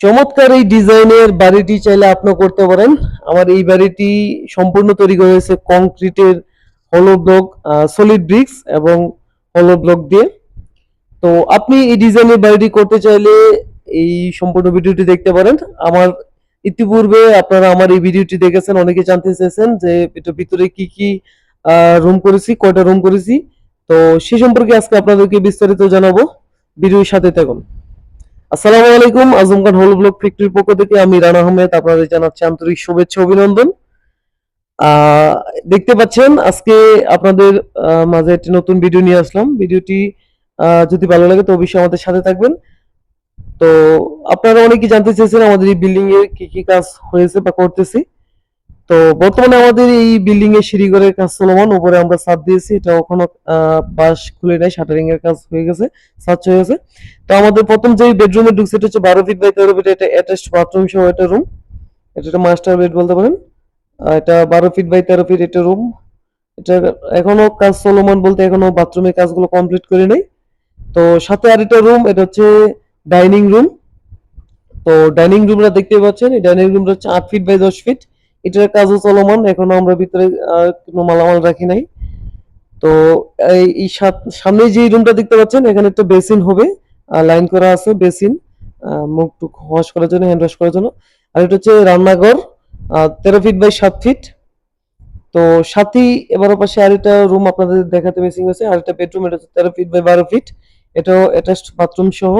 চমৎকার এই ডিজাইনের বাড়িটি চাইলে আপনিও করতে পারেন। আমার এই বাড়িটি সম্পূর্ণ তৈরি করা হয়েছে কংক্রিটের হলো ব্লক, সলিড ব্রিক্স এবং হলো ব্লক দিয়ে। তো আপনি এই ডিজাইনের বাড়িটি করতে চাইলে এই সম্পূর্ণ ভিডিওটি দেখতে পারেন। আমার ইতিপূর্বে আপনারা আমার এই ভিডিওটি দেখেছেন, অনেকে জানতে চেয়েছেন যে এটার ভিতরে কি কি রুম করেছি, কয়টা রুম করেছি। তো সে সম্পর্কে আজকে আপনাদেরকে বিস্তারিত জানাবো, ভিডিওর সাথে থাকুন। আসসালামু আলাইকুম, আজম খান হল ব্লক ফ্যাক্টরির পক্ষ থেকে আমি রানা আহমেদ আপনাদের জানাচ্ছি আন্তরিক শুভেচ্ছা অভিনন্দন। আহ দেখতে পাচ্ছেন আজকে আপনাদের মাঝে একটি নতুন ভিডিও নিয়ে আসলাম। ভিডিওটি যদি ভালো লাগে তো অবশ্যই আমাদের সাথে থাকবেন। তো আপনারা অনেকেই জানতে চেয়েছেন আমাদের এই বিল্ডিং এর কি কি কাজ হয়েছে বা করতেছি। তো বর্তমানে আমাদের এই বিল্ডিং এর সিঁড়িঘরের কাজ চলমান, উপরে আমরা ছাদ দিয়েছি, এটা এখনো বাঁশ খুলে নাই, শাটারিং এর কাজ হয়ে গেছে, ছাদ হয়ে গেছে। তো আমাদের প্রথম যে বেডরুমে ঢুকছে এটা হচ্ছে 12 ফিট বাই 13 ফিট, এটা অ্যাটাচড বাথরুম সহ একটা রুম। এটা একটা মাস্টার বেড বলতে পারেন। এটা 12 ফিট বাই 13 ফিট একটা রুম। এটা এখনো কাজ চলমান বলতে এখনো বাথরুমের কাজগুলো কমপ্লিট করে নাই। তো সাথে আরেকটা রুম, এটা হচ্ছে ডাইনিং রুম। তো ডাইনিং রুমটা দেখতে পাচ্ছেন, এই ডাইনিং রুমটা হচ্ছে 8 ফিট বাই 10 ফিট। এটার কাজও চলমান, এখনো আমরা ভিতরে কোনো মালামাল রাখি নাই। তো এই সামনে যে রুমটা দেখতে পাচ্ছেন এখানে একটা বেসিন হবে, লাইন করা আছে বেসিন, মুখ টুক ওয়াশ করার জন্য, হ্যান্ড ওয়াশ করার জন্য। আর এটা হচ্ছে রান্নাঘর, 13 ফিট বাই 7 ফিট। তো সাথেই এবার পাশে আরেকটা রুম আপনাদের দেখাতে মিসিং হয়েছে, আরেকটা বেডরুম, এটা হচ্ছে 13 ফিট বাই 12 ফিট। এটাও অ্যাটাচড বাথরুম সহ।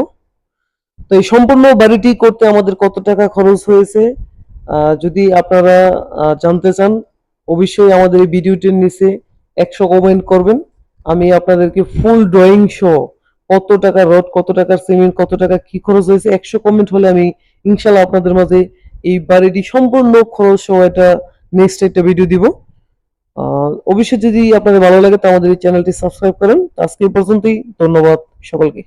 তো এই সম্পূর্ণ বাড়িটি করতে আমাদের কত টাকা খরচ হয়েছে যদি আপনারা জানতে চান, অবশ্যই আমাদের এই ভিডিওটির নিচে 100 কমেন্ট করবেন। আমি আপনাদেরকে ফুল ড্রয়িং সহ কত টাকা রড, কত টাকার সিমেন্ট, কত টাকা কি খরচ হয়েছে 100 কমেন্ট হলে আমি ইনশাল্লাহ আপনাদের মাঝে এই বাড়িটি সম্পূর্ণ খরচ সহ এটা নেক্সট একটা ভিডিও দিব। অবশ্যই যদি আপনাদের ভালো লাগে তো আমাদের এই চ্যানেলটি সাবস্ক্রাইব করেন। আজকে এই পর্যন্তই, ধন্যবাদ সকলকে।